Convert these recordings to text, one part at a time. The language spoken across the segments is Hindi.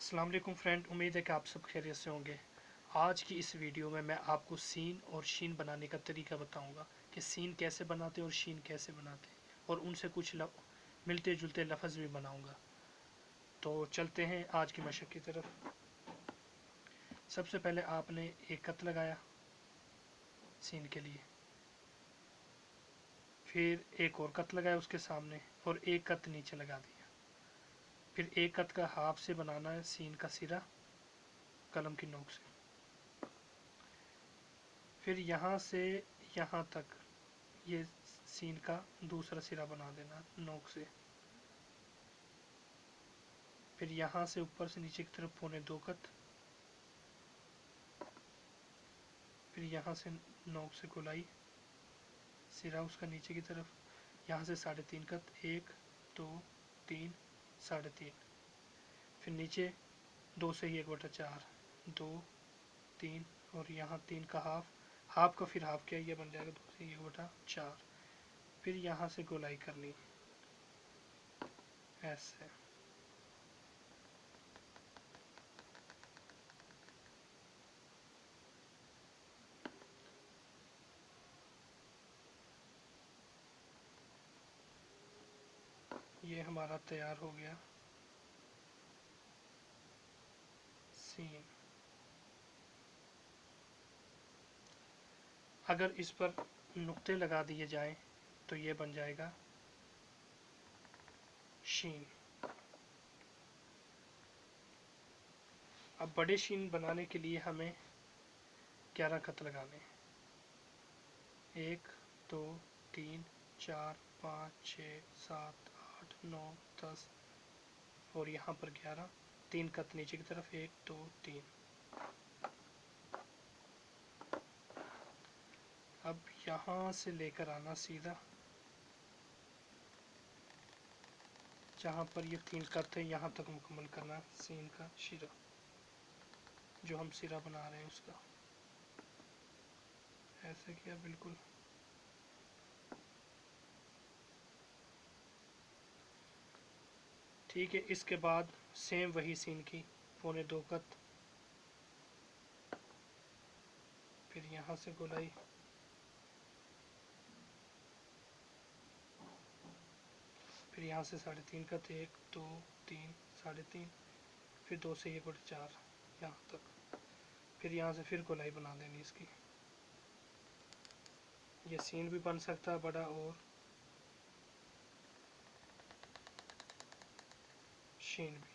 अस्सलाम वालेकुम फ्रेंड, उम्मीद है कि आप सब खैरियत से होंगे। आज की इस वीडियो में मैं आपको सीन और शीन बनाने का तरीका बताऊंगा कि सीन कैसे बनाते हैं और शीन कैसे बनाते हैं, और उनसे कुछ मिलते जुलते लफ्ज़ भी बनाऊंगा। तो चलते हैं आज की मशक की तरफ। सबसे पहले आपने एक कत लगाया सीन के लिए, फिर एक और कत लगाया उसके सामने और एक कत नीचे लगा दिया। फिर एक कत का हाफ से बनाना है सीन का सिरा कलम की नोक से। फिर यहाँ से यहाँ तक ये सीन का दूसरा सिरा बना देना नोक से। फिर यहाँ से ऊपर से नीचे की तरफ पौने 2 कत। फिर यहाँ से नोक से गोलाई सिरा उसका नीचे की तरफ, यहाँ से 3.5 कत, 1 2 3 3.5। फिर नीचे 2 से ही 1/4, 2 3 और यहाँ 3 का हाफ का फिर हाफ किया, ये बन जाएगा 2 से 1/4। फिर यहाँ से गोलाई करनी ऐसे। ये हमारा तैयार हो गया सीन। अगर इस पर नुक्ते लगा दिए जाएं तो ये बन जाएगा शीन। अब बड़े शीन बनाने के लिए हमें 11 खत लगाने हैं। 1 2 3 4 5 6 7 8 9 10 और यहाँ पर 11, 3 कत नीचे की तरफ, 1 2 3। अब यहाँ से लेकर आना सीधा जहाँ पर ये 3 कत है, यहाँ तक मुकम्मल करना सीन का सिरा, जो हम सिरा बना रहे हैं उसका। ऐसे किया बिल्कुल। ठीक है, इसके बाद सेम वही सीन की पौने 2 कत। फिर यहाँ से गोलाई, फिर यहाँ से 3.5 कत, 1 2 3 3.5। फिर 2 से 1/4 यहाँ तक। फिर यहाँ से फिर गोलाई बना देनी इसकी। ये सीन भी बन सकता है बड़ा और शीन भी।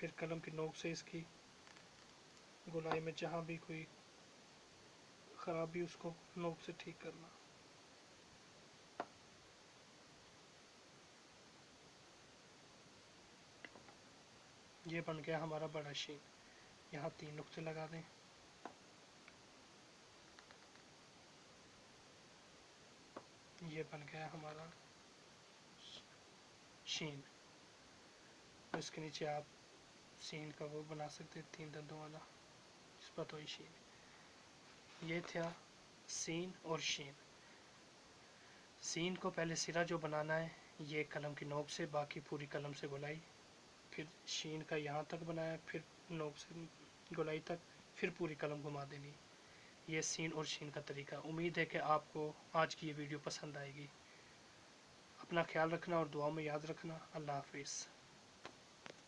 फिर कलम की नोक से इसकी गोलाई में जहाँ भी कोई खराबी उसको नोक से ठीक करना। ये बन गया हमारा बड़ा शीन। यहाँ 3 नुक्ते लगा दें। ये बन गया हमारा शीन। इसके नीचे आप सीन का वो बना सकते हैं 3 दंदों वाला, इस पर तो ही शीन। ये था सीन और शीन। सीन को पहले सिरा जो बनाना है ये कलम की नोक से, बाकी पूरी कलम से गोलाई। फिर शीन का यहाँ तक बनाया, फिर नोक से गोलाई तक, फिर पूरी कलम घुमा देनी। ये सीन और शीन का तरीका। उम्मीद है कि आपको आज की ये वीडियो पसंद आएगी। अपना ख्याल रखना और दुआओं में याद रखना। अल्लाह हाफिज़।